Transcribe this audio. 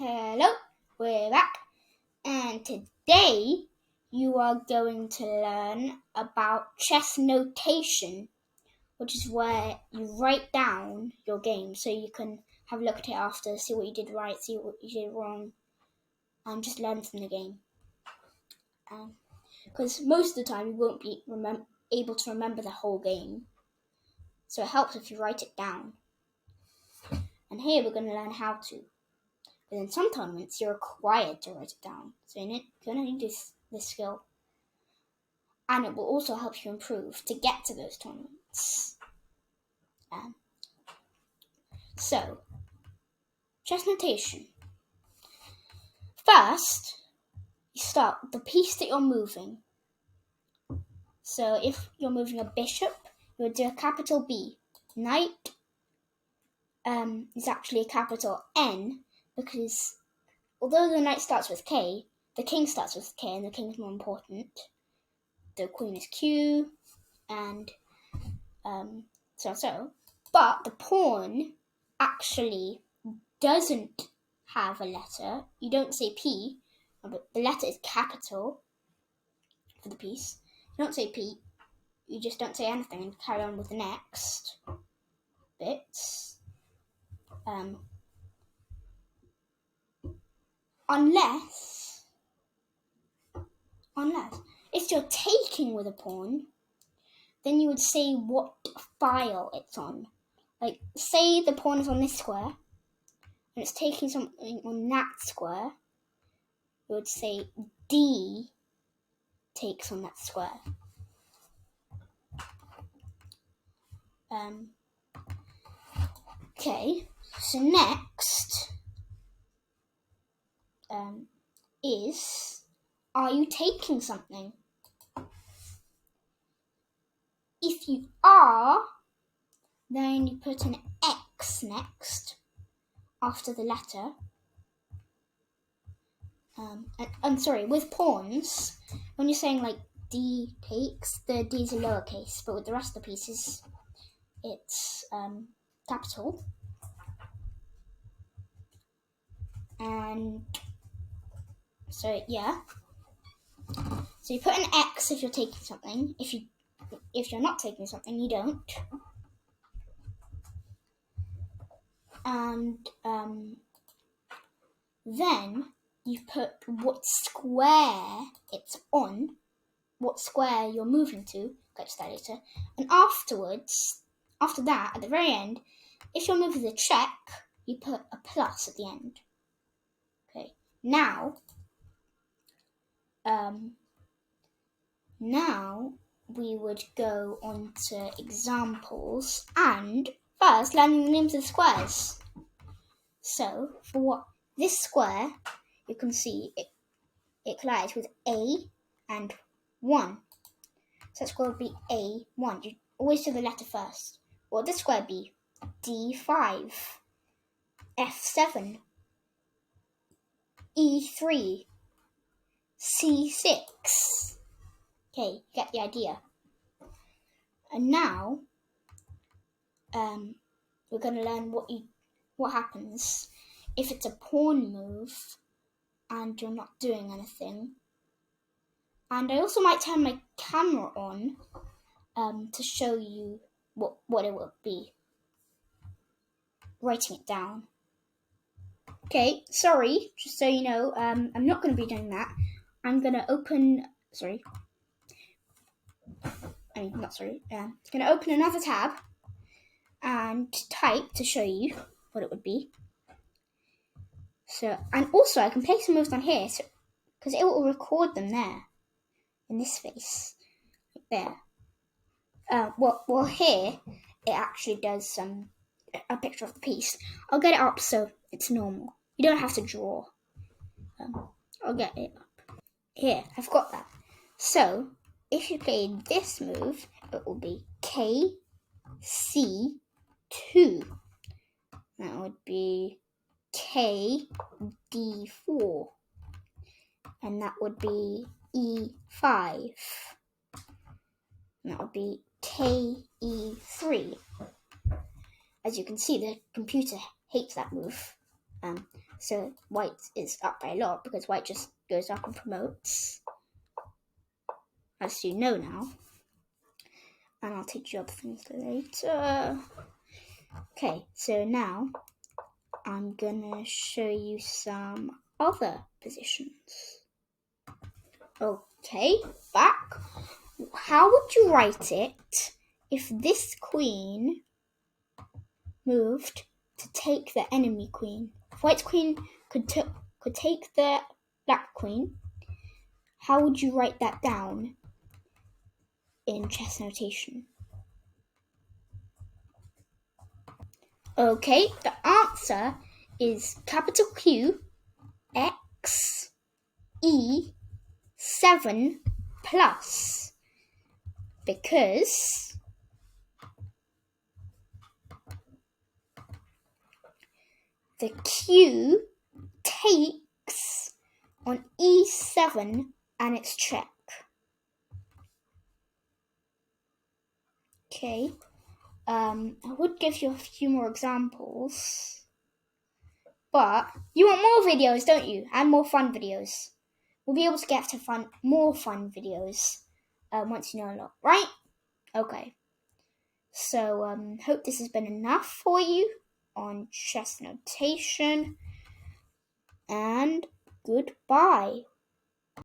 Hello, we're back, and today you are going to learn about chess notation, which is where you write down your game so you can have a look at it after, see what you did right, see what you did wrong, and just learn from the game. Because most of the time you won't be able to remember the whole game, so it helps if you write it down. And here we're going to learn how to. But in some tournaments, you're required to write it down. So you're going to need this skill. And it will also help you improve to get to those tournaments. So, chess notation. First, you start with the piece that you're moving. So if you're moving a bishop, you would do a capital B. Knight is actually a capital N because although the knight starts with K, the king starts with K and the king is more important. The queen is Q, and so. But the pawn actually doesn't have a letter. You don't say P, but the letter is capital for the piece. You don't say P, you just don't say anything and carry on with the next bits. Unless if you're taking with a pawn, then you would say what file it's on. Like, say the pawn is on this square, and it's taking something on that square, you would say D takes on that square. Okay, so next is, are you taking something? If you are, then you put an X next after the letter. I'm sorry, with pawns, when you're saying like D takes, the D's are lowercase, but with the rest of the pieces, it's capital. And so yeah. So you put an X if you're taking something. If you're not taking something, you don't. And then you put what square it's on, what square you're moving to, get to that later. And after that, at the very end, if you're moving the check, you put a plus at the end. Okay, now we would go on to examples, and first learning the names of the squares. So for this square, you can see it collides with A and 1. So that square would be A1. You always do the letter first. What would this square be? D5, F7, E3, C6. Okay, you get the idea. And now, we're going to learn what happens if it's a pawn move and you're not doing anything. And I also might turn my camera on to show you what it will be. Writing it down. Okay, sorry, just so you know, I'm not going to be doing that. I'm going to open, going to open another tab and type to show you what it would be. So, and also I can place some moves on here, because it will record them there, in this space, like there. Well, here it actually does a picture of the piece. I'll get it up so it's normal. You don't have to draw. I'll get it up. Here, I've got that. So, if you play this move, it will be KC2. That would be KD4. And that would be E5. And that would be KE3. As you can see, the computer hates that move. So white is up by a lot because white just goes up and promotes, as you know now. And I'll teach you other things later. Okay, so now I'm gonna show you some other positions. Okay, back. How would you write it if this queen moved to take the enemy queen? If white's queen could take the black queen, how would you write that down in chess notation? Okay, the answer is capital Q X E7 plus, because the Q takes on E7 and it's check. Okay, I would give you a few more examples, but you want more videos, don't you? And more fun videos. We'll be able to get to more fun videos once you know a lot, right? Okay. So, hope this has been enough for you on chess notation, and goodbye.